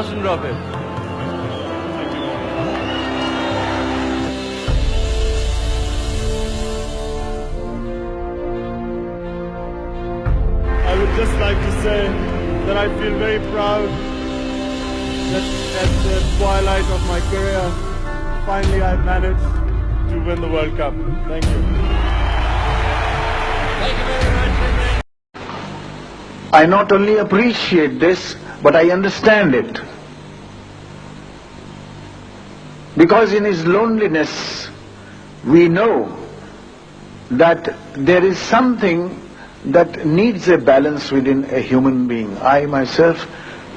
ambassador of it. I would just like to say that I feel very proud that at the twilight of my career, finally I managed to win the World Cup. Thank you. Thank you very much, Imran. I not only appreciate this, but I understand it. Because in his loneliness, we know that there is something that needs a balance within a human being. I myself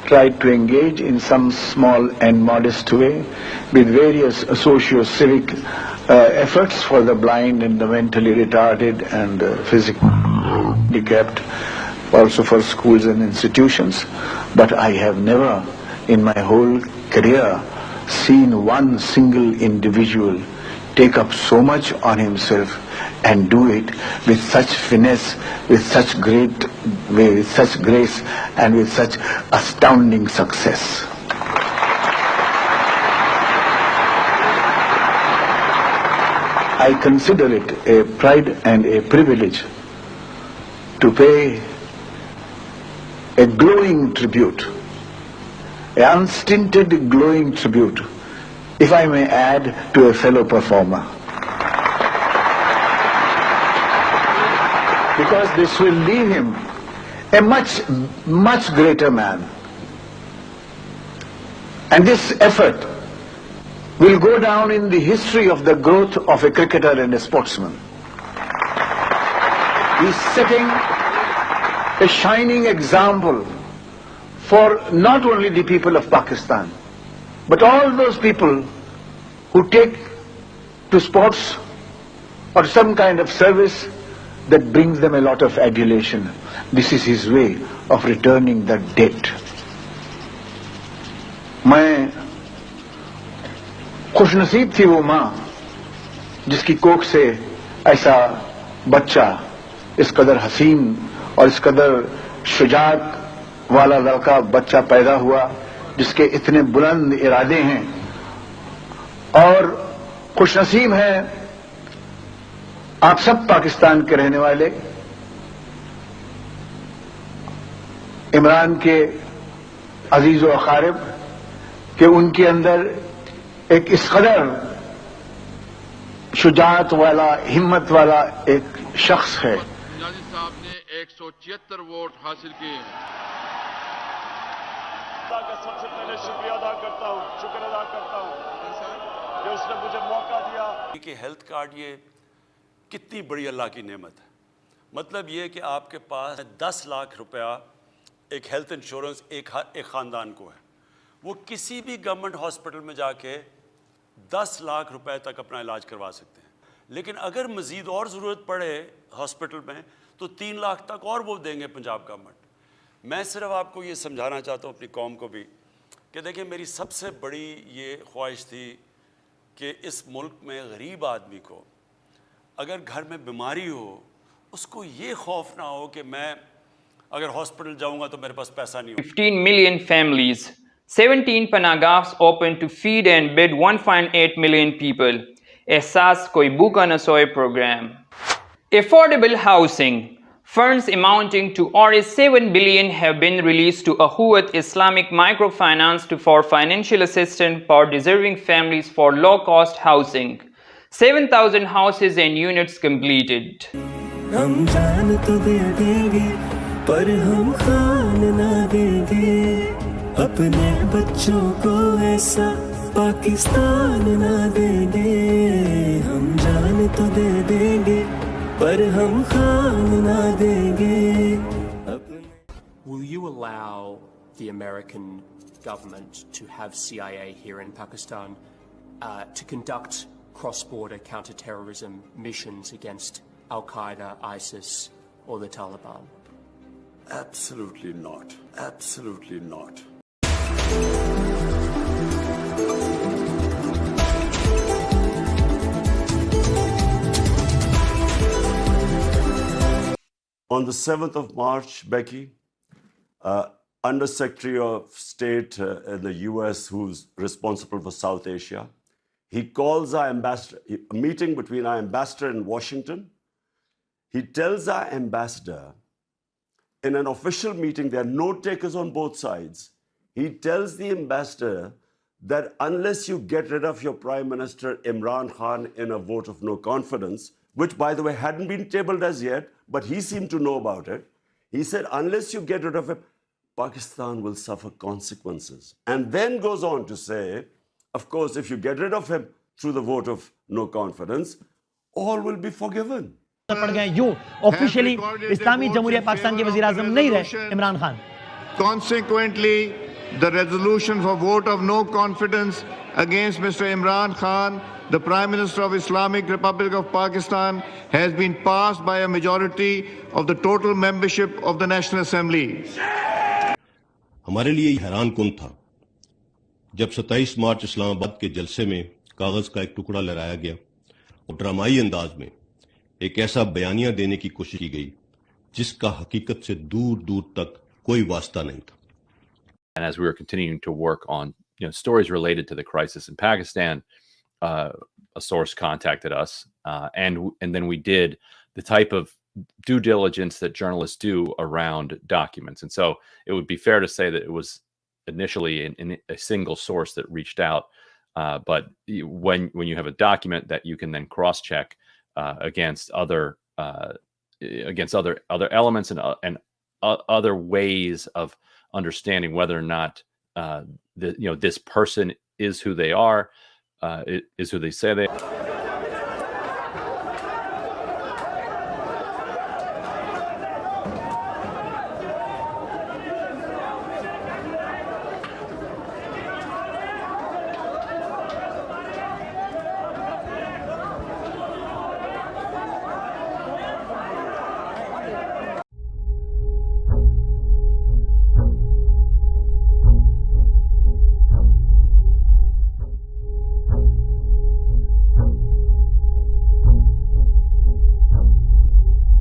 tried to engage in some small and modest way with various socio-civic efforts for the blind and the mentally retarded and physically handicapped, also for schools and institutions. But I have never in my whole career seen one single individual take up so much on himself and do it with such finesse, with such great way, with such grace, and with such astounding success. I consider it a pride and a privilege to pay a glowing tribute, an unstinted glowing tribute, if I may add, to a fellow performer. Because this will leave him a much greater man. And this effort will go down in the history of the growth of a cricketer and a sportsman. He's setting a shining example for not only the people of Pakistan, but all those people who take to sports or some kind of service that brings them a lot of adulation. This is his way of returning that debt. मैं खुशनसीब थी वो माँ जिसकी कोख से ऐसा बच्चा इस कदर हसीन और इस कदर शुजात वाला लड़का बच्चा पैदा हुआ जिसके इतने बुलंद इरादे हैं और खुशनसीब है आप सब पाकिस्तान के रहने वाले इमरान के अजीज व अकारिब कि उनके अंदर एक इस कदर शुजात वाला हिम्मत वाला एक शख्स है। नियाज़ी साहब ने 176 वोट हासिल किए। का सबसे पहले शुक्रिया अदा करता हूँ, शुक्र अदा करता हूँ कि उसने मुझे मौका दिया। कि हेल्थ कार्ड ये कितनी बड़ी अल्लाह की नेमत है। मतलब ये कि आपके पास 10 लाख रुपया एक हेल्थ इंश्योरेंस एक ख़ानदान को है, वो किसी भी गवर्नमेंट हॉस्पिटल में जाके 10 लाख रुपए तक अपना इलाज करवा सकते हैं। लेकिन अगर मज़ीद और ज़रूरत पड़े हॉस्पिटल में तो 3 लाख तक और वो देंगे पंजाब गवर्नमेंट। मैं सिर्फ आपको ये समझाना चाहता हूँ अपनी कौम को भी कि देखिए मेरी सबसे बड़ी ये ख्वाहिश थी कि इस मुल्क में गरीब आदमी को अगर घर में बीमारी हो उसको ये खौफ ना हो कि मैं अगर हॉस्पिटल जाऊंगा तो मेरे पास पैसा नहीं हो। 15 million families, 17 panagas open to feed and bed 1.8 million people. Ehsaas Koi Bhuka Na Soye program. Affordable housing. Funds amounting to Rs 7 billion have been released to Ahuat Islamic Microfinance for financial assistance for deserving families for low-cost housing. 7,000 houses and units completed. हम जान तो दे देंगे पर हम खान ना देंगे अपने बच्चों को ऐसा पाकिस्तान ना देंगे हम जान तो दे देंगे पर हम खान ना देंगे। Will you allow the American government to have CIA here in Pakistan to conduct cross-border counter-terrorism missions against Al-Qaeda, ISIS, or the Taliban? Absolutely not. Absolutely not. On the 7th of March, Becky, Undersecretary of State in the US who's responsible for South Asia. He calls our ambassador, a meeting between our ambassador in Washington. He tells our ambassador in an official meeting, there are note takers on both sides. He tells the ambassador that unless you get rid of your Prime Minister Imran Khan in a vote of no confidence, which by the way hadn't been tabled as yet, but he seemed to know about it, he said, unless you get rid of him, Pakistan will suffer consequences. And then goes on to say, of course, if you get rid of him through the vote of no confidence, all will be forgiven. पड़ गए यूं officially इस्लामी जमहूरिया पाकिस्तान के वजीर आज़म नहीं रहे Imran Khan. Consequently, the resolution for vote of no confidence against Mr. Imran Khan, the Prime Minister of Islamic Republic of Pakistan, has been passed by a majority of the total membership of the National Assembly. हमारे लिए हैरान कुन था जब 27 मार्च इस्लामाबाद के जलसे में कागज का एक टुकड़ा लहराया गया और ड्रामाई अंदाज में एक ऐसा बयानिया देने की कोशिश की गई जिसका हकीकत से दूर दूर तक कोई वास्ता नहीं था. And as we were continuing to work on stories related to the crisis in Pakistan, a source contacted us, and then we did the type of due diligence that journalists do around documents. And so it would be fair to say that it was initially in a single source that reached out, but when you have a document that you can then cross-check against other elements and other ways of understanding whether or not this person is who they are, is who they say they are.